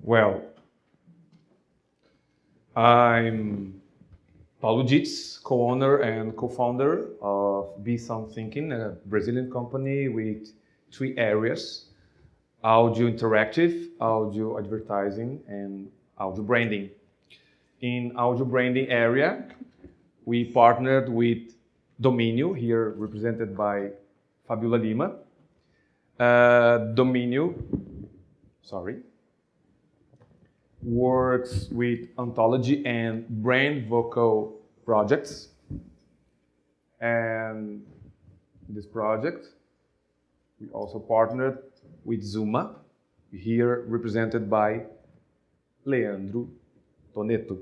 Well, I'm Paulo Dietz, co-owner and co-founder of Be Sound Thinking, a Brazilian company with 3 areas: audio interactive, audio advertising, and audio branding. In audio branding area, we partnered with Domíniu, here represented by Fabiola Lima. Domíniu, works with ontology and brand vocal projects. And in this project, we also partnered with Zooma, here represented by Leandro Toneto.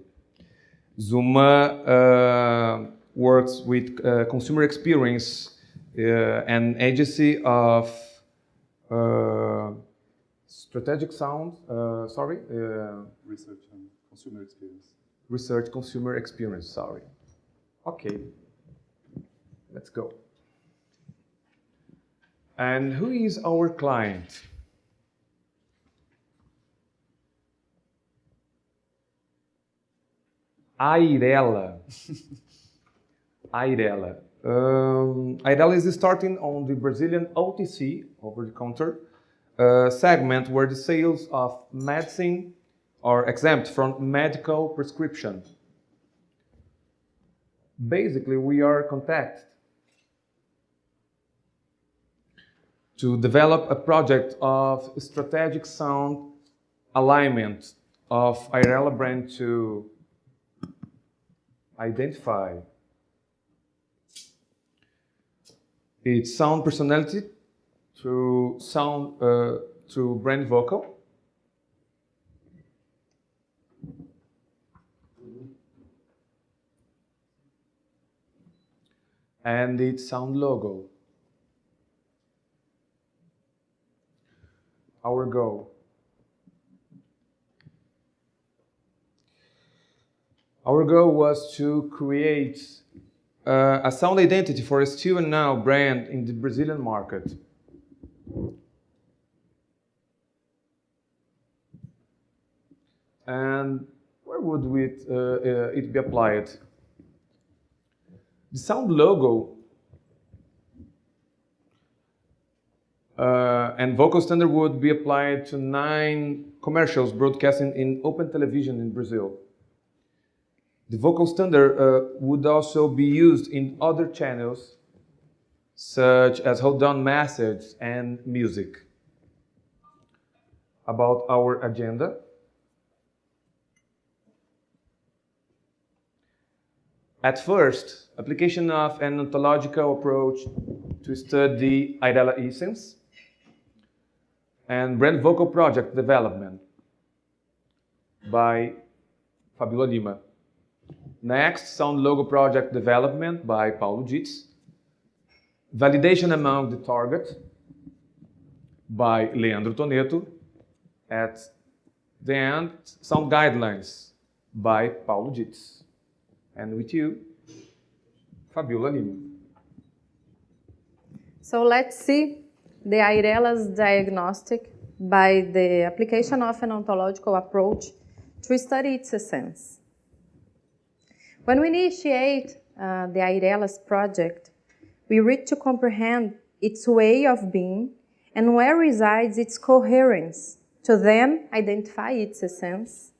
Zooma works with consumer experience, an agency of strategic sound, research and consumer experience. Research consumer experience, sorry. Okay, let's go. And who is our client? Airela. Airela. Airela is starting on the Brazilian OTC, over-the-counter, segment where the sales of medicine are exempt from medical prescription. Basically, we are contacted to develop a project of strategic sound alignment of Airela brand to identify its sound personality through sound, through brand vocal, and its sound logo. Our goal. Our goal was to create a sound identity for a still and now brand in the Brazilian market. And where would it be applied? The sound logo and vocal standard would be applied to 9 commercials broadcasting in open television in Brazil. The vocal standard would also be used in other channels, such as hold down message and music. About our agenda. At first, application of an ontological approach to study Airela essence and brand vocal project development by Fabiola Lima. Next, sound logo project development by Paulo Dietz. Validation among the target by Leandro Toneto. At the end, sound guidelines by Paulo Dietz. And with you, Fabiola Lima. So let's see the Airela's diagnostic by the application of an ontological approach to study its essence. When we initiate the Airela's project, we reach to comprehend its way of being and where resides its coherence, to then identify its essence,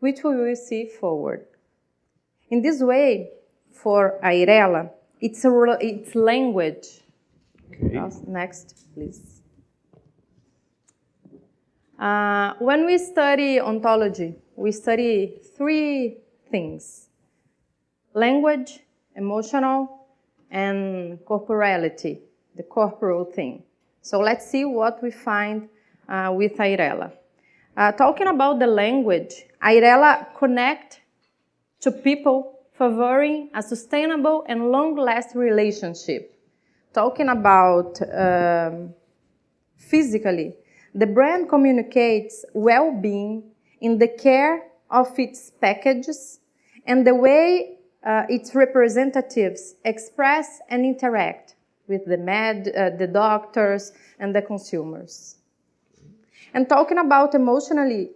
which we will see forward. In this way, for Airela, it's language. Okay. Next, please. When we study ontology, we study 3 things: language, emotional, and corporality, the corporal thing. So let's see what we find with Airela. Talking about the language, Airela connects to people, favoring a sustainable and long-lasting relationship. Talking about physically, the brand communicates well-being in the care of its packages and the way its representatives express and interact with the doctors and the consumers. And talking about emotionally,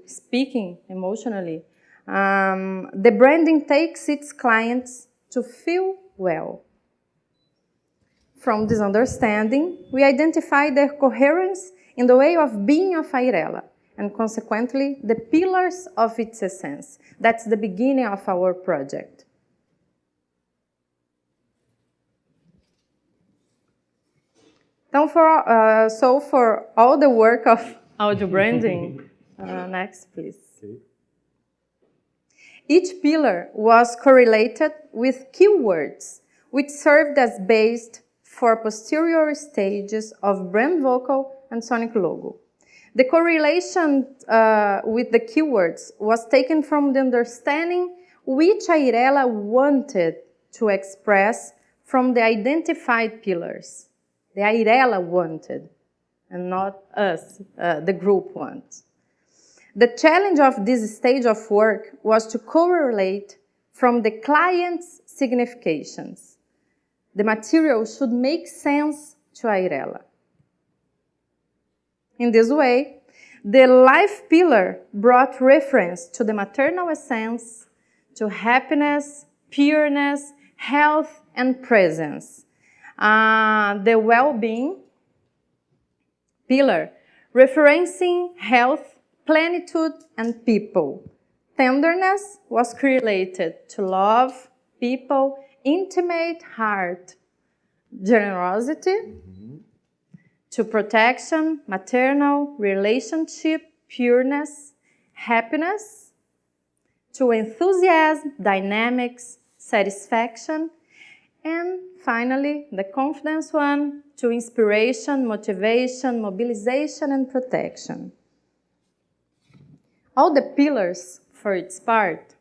the branding takes its clients to feel well. From this understanding, we identify the coherence in the way of being of Airela, and consequently, the pillars of its essence. That's the beginning of our project. So for all the work of audio branding, next please. Okay. Each pillar was correlated with keywords, which served as base for posterior stages of brand vocal and sonic logo. The correlation with the keywords was taken from the understanding which Airela wanted to express from the identified pillars. The Airela wanted, and not us, the group wants. The challenge of this stage of work was to correlate from the client's significations. The material should make sense to Airela. In this way, the life pillar brought reference to the maternal essence, to happiness, pureness, health, and presence. The well-being pillar, referencing health, plenitude, and people. Tenderness was correlated to love, people, intimate heart. Generosity, to protection, maternal, relationship, pureness, happiness, to enthusiasm, dynamics, satisfaction, and finally, the confidence one, to inspiration, motivation, mobilization, and protection. All the pillars, for its part,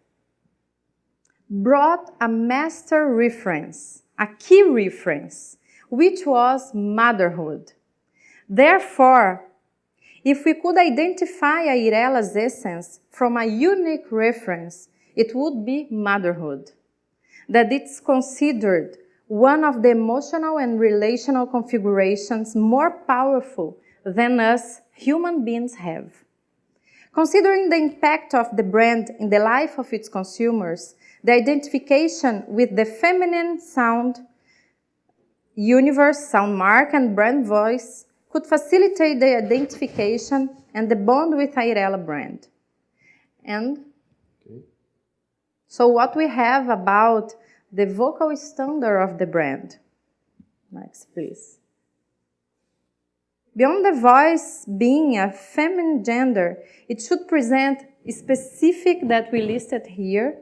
brought a master reference, a key reference, which was motherhood. Therefore, if we could identify Airela's essence from a unique reference, it would be motherhood. That it's considered one of the emotional and relational configurations more powerful than us human beings have. Considering the impact of the brand in the life of its consumers, the identification with the feminine sound universe, sound mark, and brand voice could facilitate the identification and the bond with Airela brand. And so what we have about the vocal standard of the brand. Next, please. Beyond the voice being a feminine gender, it should present specific, that we listed here,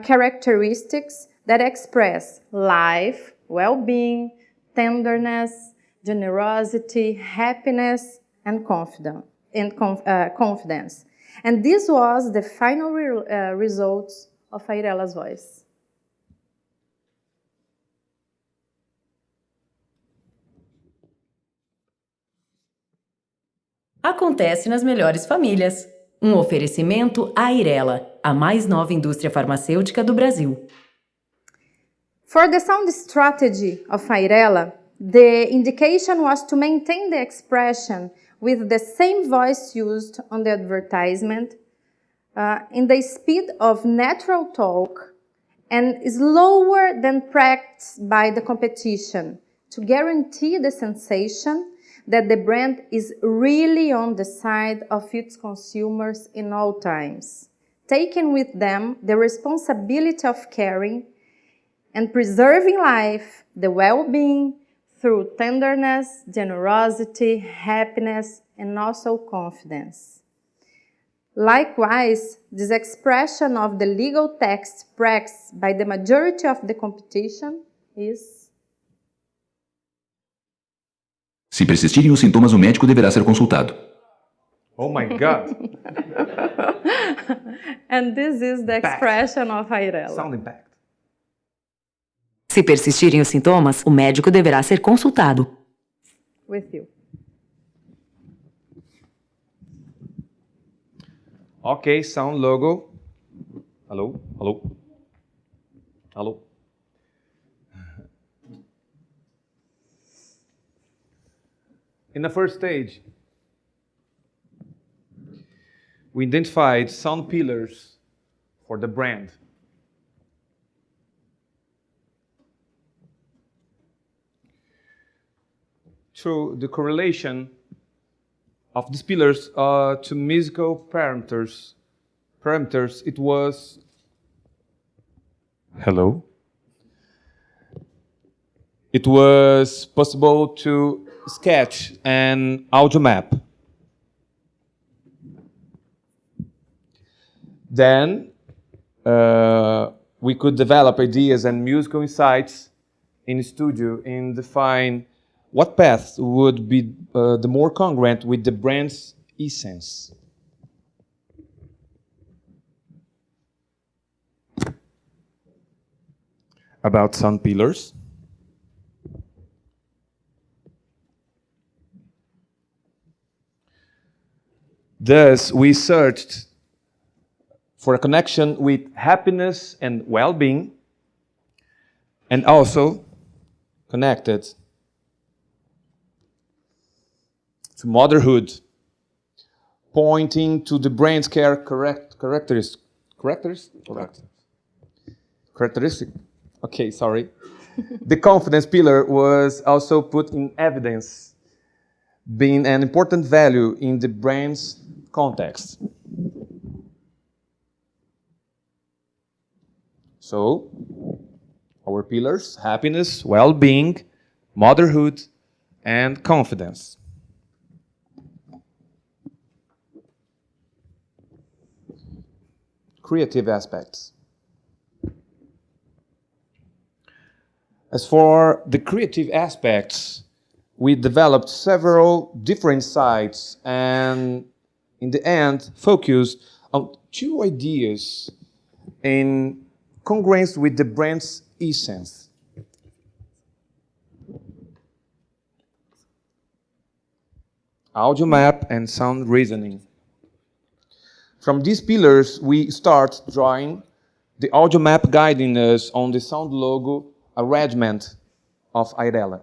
characteristics that express life, well-being, tenderness, generosity, happiness, and confidence. And this was the final results of Airela's voice. Acontece nas melhores famílias. Um oferecimento Airela, a mais nova indústria farmacêutica do Brasil. For the sound strategy of Airela, the indication was to maintain the expression with the same voice used on the advertisement in the speed of natural talk and slower than practiced by the competition to guarantee the sensation that the brand is really on the side of its consumers in all times, taking with them the responsibility of caring and preserving life, the well-being, through tenderness, generosity, happiness, and also confidence. Likewise, this expression of the legal text practiced by the majority of the competition is: Se persistirem os sintomas, o médico deverá ser consultado. Oh my God! And this is the expression of Airela. Sound impact. Se persistirem os sintomas, o médico deverá ser consultado. With you. Okay, sound logo. Hello, hello, hello. In the first stage, we identified sound pillars for the brand. Through the correlation of these pillars to musical parameters, it was It was possible to sketch an audio map. Then we could develop ideas and musical insights in the studio and define what path would be the more congruent with the brand's essence. About sound pillars. Thus, we searched for a connection with happiness and well-being, and also connected to motherhood, pointing to the brain's characteristic. Okay, sorry. The confidence pillar was also put in evidence, being an important value in the brain's context. So, our pillars: happiness, well-being, motherhood, and confidence. Creative aspects. As for the creative aspects, we developed several different sites and, in the end, focused on two ideas in congruence with the brand's essence. Audio map and sound reasoning. From these pillars, we start drawing the audio map guiding us on the sound logo arrangement of Airela.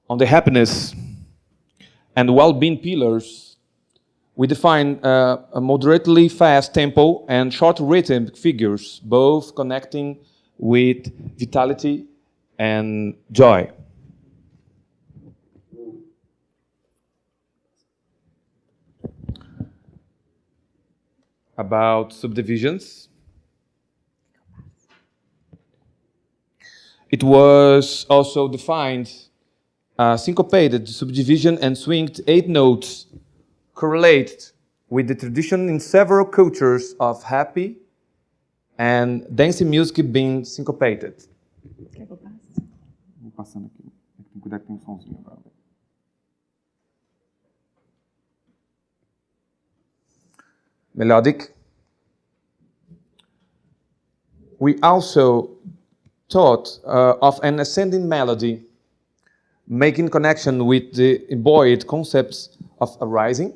On the happiness and well-being pillars, we define a moderately fast tempo and short rhythm figures, both connecting with vitality and joy. About subdivisions. It was also defined syncopated subdivision and swinged 8 notes correlate with the tradition in several cultures of happy and dancing music being syncopated. Quer que eu passe? Vou passando aqui. Tem que cuidar que tem um somzinho agora. Melodic. We also thought of an ascending melody, making connection with the embodied concepts of arising,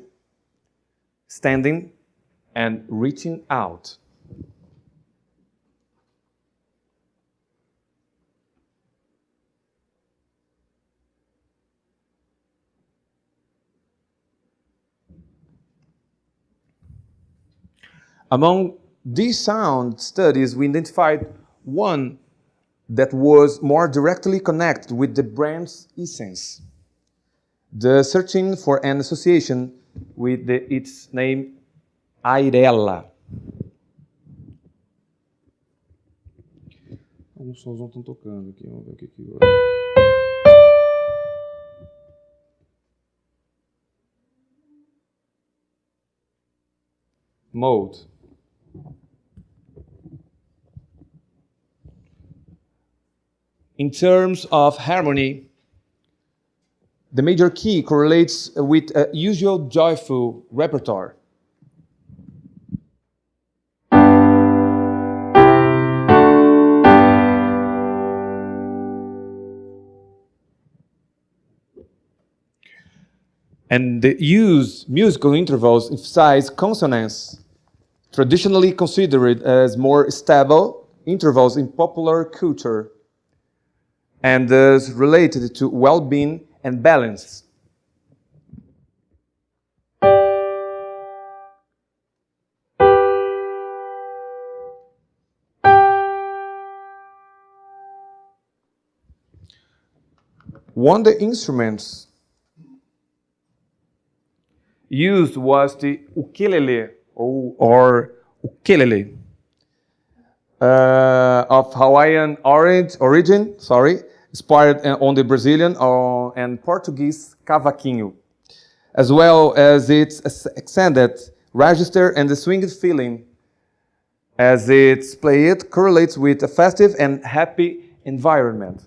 standing, and reaching out. Among these sound studies, we identified one that was more directly connected with the brand's essence. The searching for an association with its name, Airela. Alguns sons não estão tocando aqui, vamos ver o que que... Mode. In terms of harmony, the major key correlates with a usual joyful repertoire. And the used musical intervals emphasize consonants, traditionally considered as more stable intervals in popular culture, and thus related to well-being and balance. One of the instruments used was the ukelele or ukelele of Hawaiian origin, inspired on the Brazilian and Portuguese cavaquinho, as well as its extended register and the swinged feeling as it's played correlates with a festive and happy environment.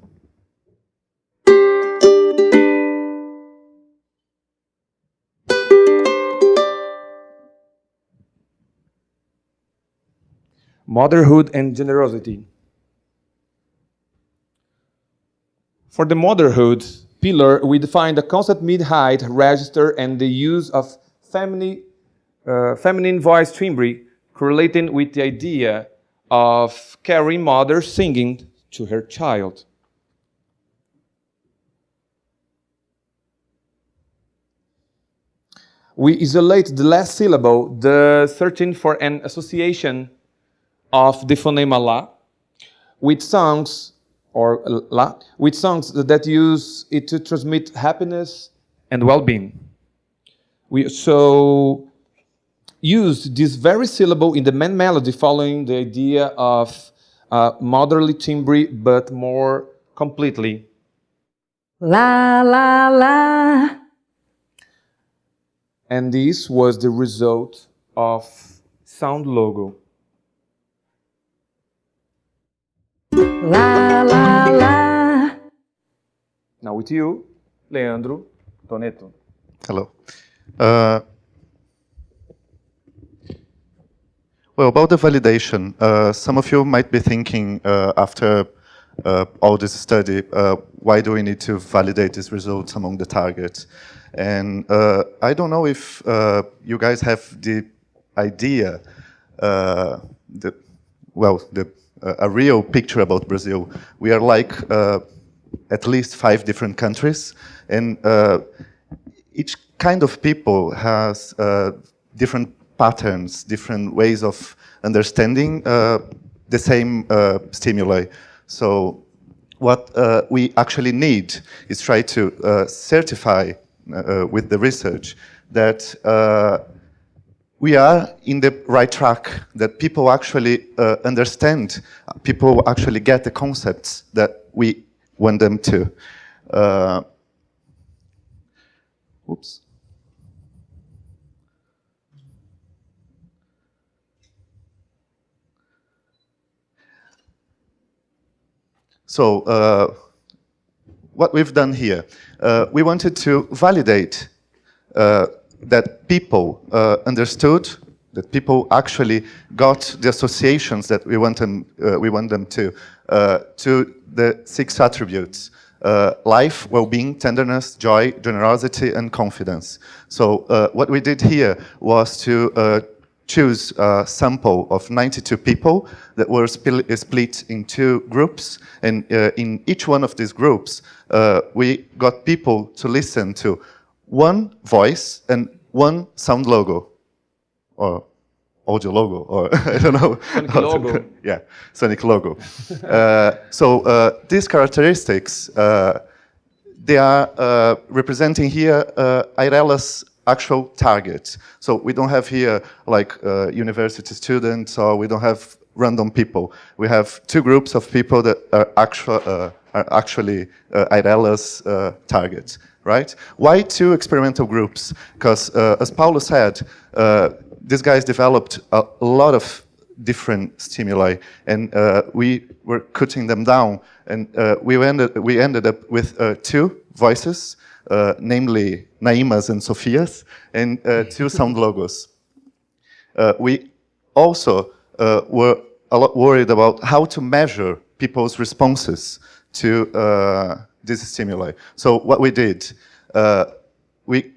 Motherhood and generosity. For the motherhood pillar, we define the constant mid-height register and the use of feminine voice timbre correlating with the idea of caring mother singing to her child. We isolate the last syllable, searching for an association of the phoneme la with songs that use it to transmit happiness and well-being. We so used this very syllable in the main melody following the idea of motherly timbre, but more completely. La, la, la. And this was the result of sound logo. La, la, la. Now with you, Leandro Toneto. Hello. Well, about the validation, some of you might be thinking after all this study, why do we need to validate these results among the targets? And I don't know if you guys have the idea, a real picture about Brazil. We are like at least 5 different countries, and each kind of people has different patterns, different ways of understanding the same stimuli. So what we actually need is try to certify with the research that we are in the right track, that people actually understand, people actually get the concepts that we want them to. Oops. So what we've done here, we wanted to validate that people understood, that people actually got the associations that we want them to the 6 attributes: life, well-being, tenderness, joy, generosity, and confidence. So what we did here was to choose a sample of 92 people that were split in 2 groups, and in each one of these groups, we got people to listen to 1 voice and 1 sound logo, or audio logo, or I don't know. Sonic logo. Yeah, sonic logo. So these characteristics, they are representing here Airela's actual target. So we don't have here like university students, or we don't have random people. We have 2 groups of people that are actually Airela's targets, right? Why 2 experimental groups? Because as Paulo said, these guys developed a lot of different stimuli, and we were cutting them down, and we ended up with 2 voices, namely Naima's and Sophia's, and 2 sound logos. We also were a lot worried about how to measure people's responses to this stimuli. So what we did, we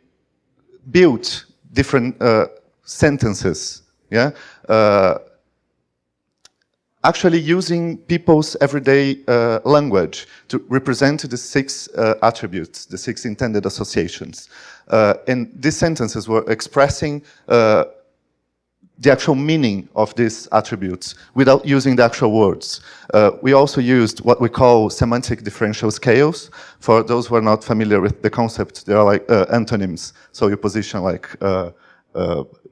built different sentences, yeah, actually using people's everyday language to represent the 6 attributes, the 6 intended associations. And these sentences were expressing the actual meaning of these attributes without using the actual words. We also used what we call semantic differential scales. For those who are not familiar with the concept, they are like antonyms. So you position like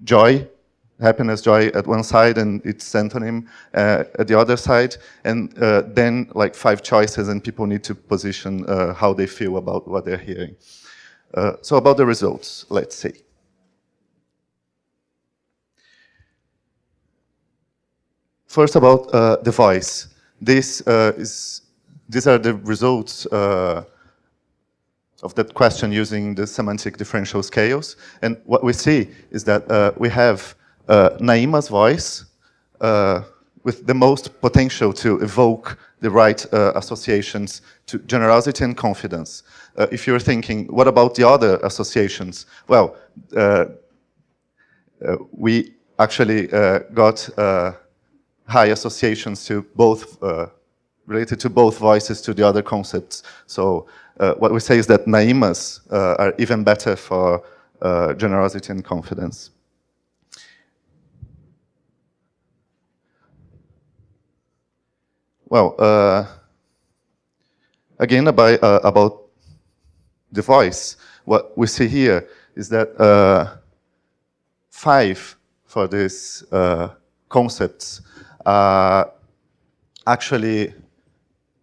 joy, happiness, joy at one side, and its antonym at the other side. And then like 5 choices, and people need to position how they feel about what they're hearing. So about the results, let's see. First about the voice. These are the results of that question using the semantic differential scales. And what we see is that we have Naima's voice with the most potential to evoke the right associations to generosity and confidence. If you're thinking, what about the other associations? Well, we actually got high associations to both, related to both voices to the other concepts. So what we say is that Naima's are even better for generosity and confidence. Well, again, about the voice, what we see here is that 5 for these concepts are actually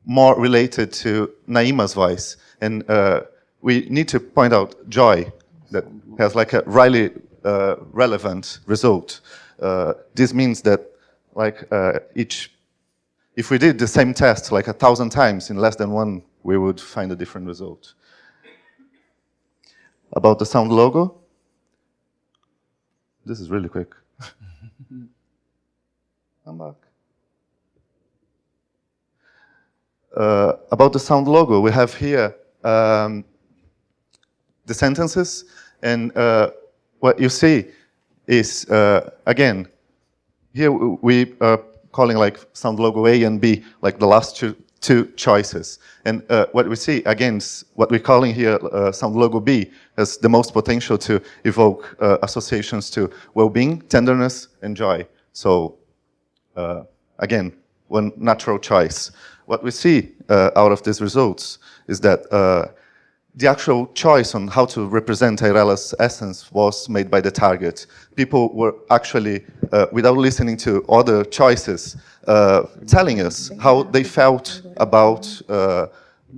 more related to Naima's voice. And we need to point out joy, that has like a really relevant result. This means that like if we did the same test like 1,000 times in less than 1, we would find a different result. About the sound logo. This is really quick. I'm back. About the sound logo, we have here the sentences, and what you see is, again, here we are calling like sound logo A and B, like the last two choices. And what we see, again, what we're calling here sound logo B has the most potential to evoke associations to well-being, tenderness, and joy. So, again, one natural choice. What we see out of these results is that the actual choice on how to represent Airela's essence was made by the target. People were actually, without listening to other choices, telling us how they felt about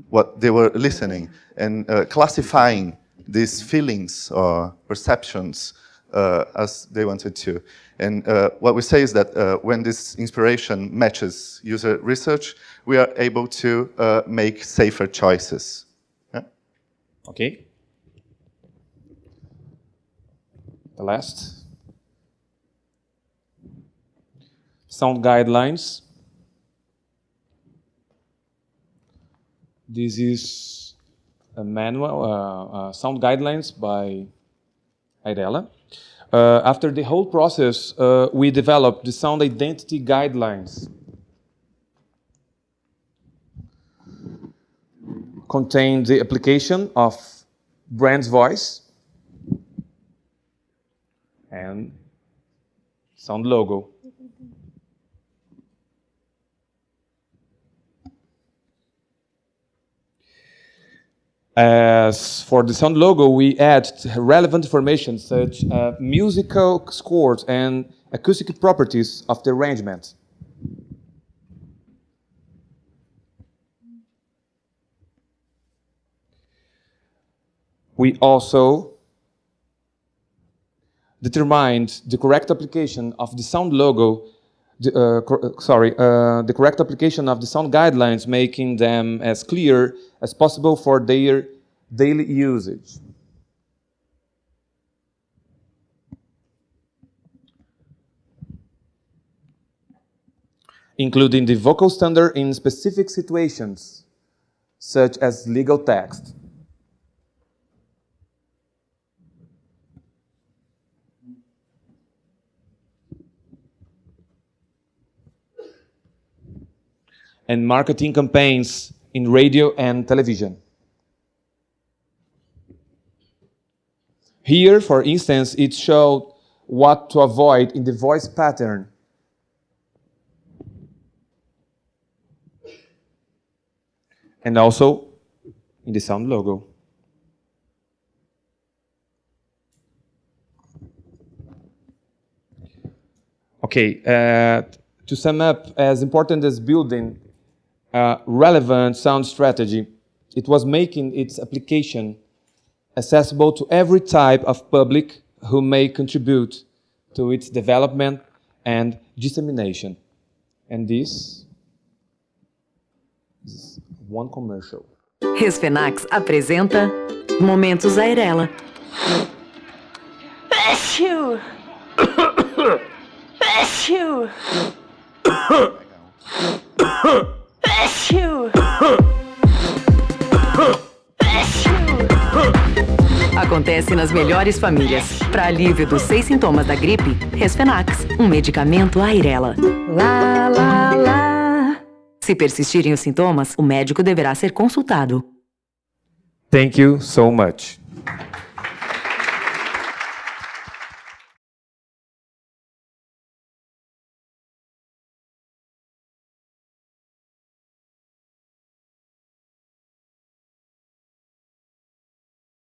what they were listening, and classifying these feelings or perceptions as they wanted to. And what we say is that when this inspiration matches user research, we are able to make safer choices. Yeah? Okay. The last. Sound guidelines. This is a manual, sound guidelines by Airela. After the whole process, we developed the sound identity guidelines. Contain the application of brand's voice and sound logo. As for the sound logo, we add relevant information such as musical scores and acoustic properties of the arrangement. We also determined the correct application of the sound logo, the correct application of the sound guidelines, making them as clear as possible for their daily usage. Including the vocal standard in specific situations, such as legal text. and marketing campaigns in radio and television. Here, for instance, it showed what to avoid in the voice pattern. And also in the sound logo. Okay, to sum up, as important as building a relevant sound strategy, it was making its application accessible to every type of public who may contribute to its development and dissemination. And this is one commercial. Resfenax apresenta Momentos Airela. Péssimo! Péssimo! Péssimo! Péssimo! Acontece nas melhores famílias. Para alívio dos 6 sintomas da gripe, Resfenax, um medicamento Airela. La, la, la. Se persistirem os sintomas, o médico deverá ser consultado. Thank you so much.